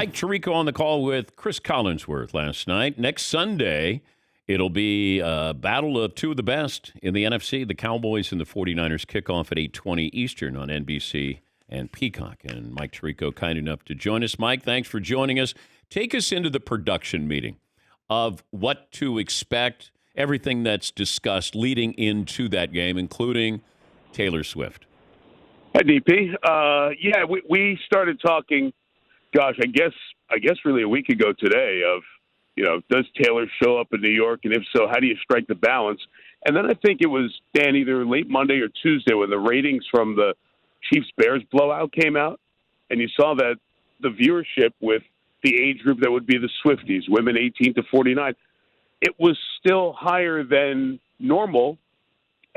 Mike Tirico on the call with Chris Collinsworth last night. Next Sunday, it'll be a battle of two of the best in the NFC. The Cowboys and the 49ers kick off at 8:20 Eastern on NBC and Peacock. And Mike Tirico, kind enough to join us. Mike, thanks for joining us. Take us into the production meeting of what to expect, everything that's discussed leading into that game, including Taylor Swift. Hi, DP. We started talking, gosh, I guess really a week ago today of, does Taylor show up in New York? And if so, how do you strike the balance? And then I think it was, Dan, either late Monday or Tuesday when the ratings from the Chiefs-Bears blowout came out, and you saw that the viewership with the age group that would be the Swifties, women 18 to 49, it was still higher than normal,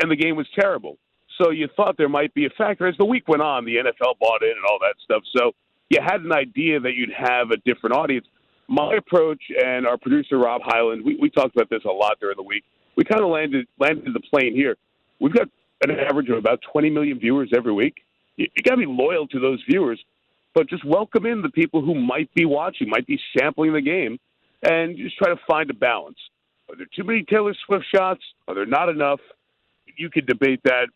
and the game was terrible. So you thought there might be a factor. As the week went on, the NFL bought in and all that stuff. So you had an idea that you'd have a different audience. My approach, and our producer, Rob Hyland, we talked about this a lot during the week. We kind of landed the plane here. We've got an average of about 20 million viewers every week. You got to be loyal to those viewers, but just welcome in the people who might be watching, might be sampling the game, and just try to find a balance. Are there too many Taylor Swift shots? Are there not enough? You could debate that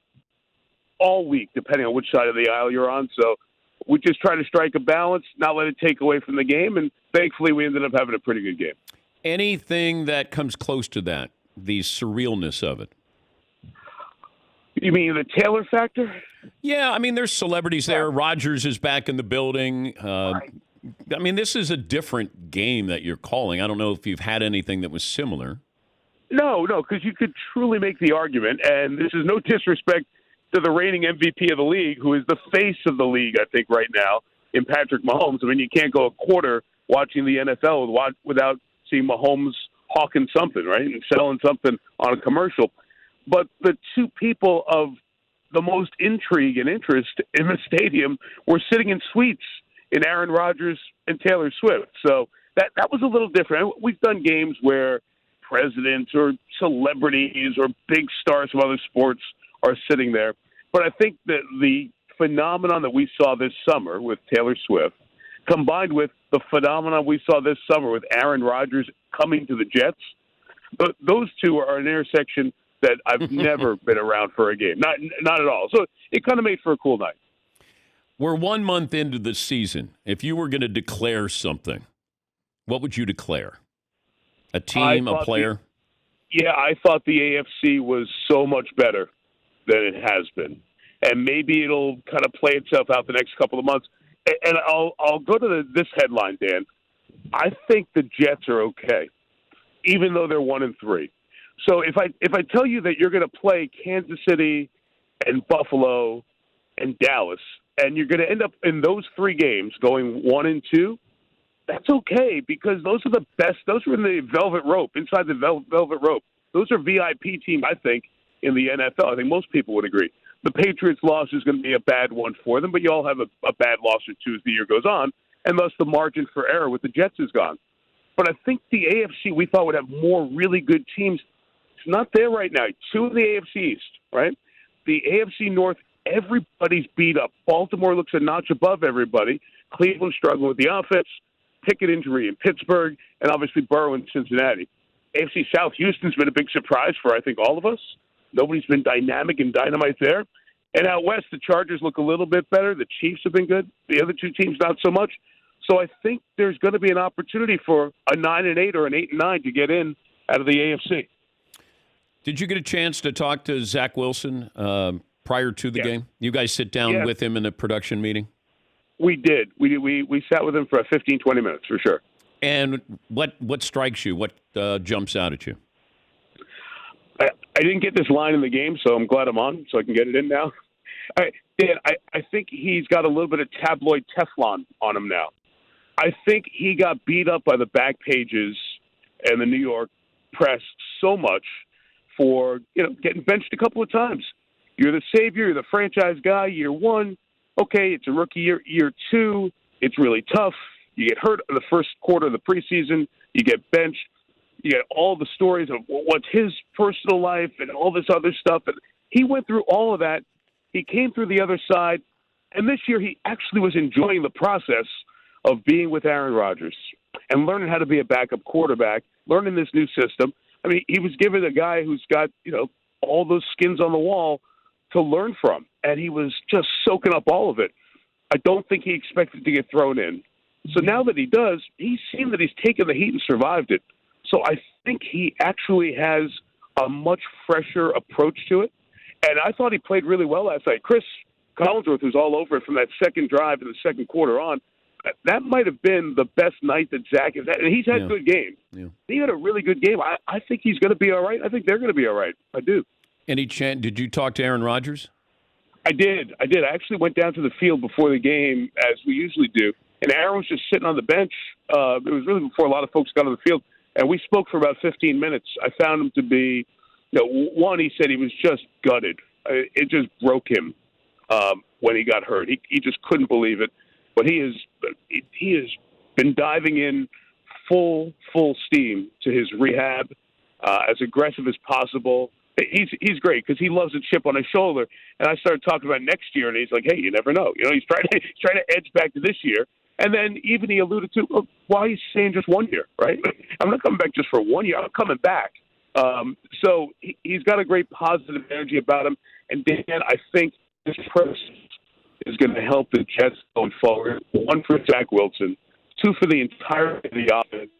all week, depending on which side of the aisle you're on. So we just try to strike a balance, not let it take away from the game, and thankfully we ended up having a pretty good game. Anything that comes close to that, the surrealness of it? You mean the Taylor factor? Yeah, I mean, there's celebrities there. Rodgers is back in the building. Right. I mean, this is a different game that you're calling. I don't know if you've had anything that was similar. No, because you could truly make the argument, and this is no disrespect to the reigning MVP of the league, who is the face of the league, I think, right now, in Patrick Mahomes. I mean, you can't go a quarter watching the NFL without seeing Mahomes hawking something, right, and selling something on a commercial. But the two people of the most intrigue and interest in the stadium were sitting in suites in Aaron Rodgers and Taylor Swift. So that was a little different. We've done games where presidents or celebrities or big stars of other sports are sitting there. But I think that the phenomenon that we saw this summer with Taylor Swift, combined with the phenomenon we saw this summer with Aaron Rodgers coming to the Jets, those two are an intersection that I've never been around for a game. Not at all. So it kind of made for a cool night. We're 1 month into the season. If you were going to declare something, what would you declare? A team, a player? I thought the AFC was so much better than it has been. And maybe it'll kind of play itself out the next couple of months. And I'll go to this headline, Dan. I think the Jets are okay, even though they're 1-3. So if I tell you that you're going to play Kansas City and Buffalo and Dallas, and you're going to end up in those three games going 1-2, that's okay, because those are the best. Those are in the velvet rope, inside the velvet rope. Those are VIP teams, I think, in the NFL. I think most people would agree. The Patriots' loss is going to be a bad one for them, but you all have a bad loss or two as the year goes on, and thus the margin for error with the Jets is gone. But I think the AFC we thought would have more really good teams. It's not there right now. Two in the AFC East, right? The AFC North, everybody's beat up. Baltimore looks a notch above everybody. Cleveland struggling with the offense. Pickett injury in Pittsburgh, and obviously Burrow in Cincinnati. AFC South, Houston's been a big surprise for, I think, all of us. Nobody's been dynamic and dynamite there. And out west, the Chargers look a little bit better. The Chiefs have been good. The other two teams, not so much. So I think there's going to be an opportunity for a 9-8 or an 8-9 to get in out of the AFC. Did you get a chance to talk to Zach Wilson prior to the game? You guys sit down with him in a production meeting? We did. We sat with him for 15, 20 minutes, for sure. And what strikes you? What jumps out at you? I didn't get this line in the game, so I'm glad I'm on, so I can get it in now. Dan, I think he's got a little bit of tabloid Teflon on him now. I think he got beat up by the back pages and the New York press so much for getting benched a couple of times. You're the savior, you're the franchise guy, year one. Okay, it's a rookie year. Year two, it's really tough. You get hurt in the first quarter of the preseason. You get benched. You get all the stories of what's his personal life and all this other stuff. And he went through all of that. He came through the other side. And this year he actually was enjoying the process of being with Aaron Rodgers and learning how to be a backup quarterback, learning this new system. I mean, he was given a guy who's got, all those skins on the wall to learn from, and he was just soaking up all of it. I don't think he expected to get thrown in. So now that he does, he's seen that he's taken the heat and survived it. So I think he actually has a much fresher approach to it. And I thought he played really well last night. Chris Collinsworth was all over it from that second drive in the second quarter on. That might have been the best night that Zach has had. And he's had good games. Yeah. He had a really good game. I think he's going to be all right. I think they're going to be all right. I do. Any chance? Did you talk to Aaron Rodgers? I did. I actually went down to the field before the game, as we usually do. And Aaron was just sitting on the bench. It was really before a lot of folks got on the field. And we spoke for about 15 minutes. I found him to be, one, he said he was just gutted. It just broke him when he got hurt. He just couldn't believe it. But he has been diving in full steam to his rehab, as aggressive as possible. He's great because he loves a chip on his shoulder. And I started talking about next year, and he's like, "Hey, you never know." He's trying to edge back to this year. And then even he alluded to why he's saying just 1 year, right? I'm not coming back just for 1 year. I'm coming back. So he's got a great positive energy about him. And Dan, I think this presence is going to help the Jets going forward. 1 for Zach Wilson, 2 for the entirety of the offense.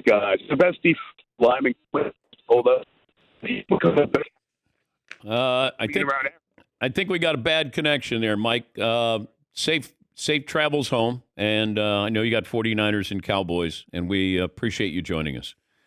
Guys, the best defensive lineman hold up. I think we got a bad connection there, Mike. Safe travels home, and I know you got 49ers and Cowboys, and we appreciate you joining us.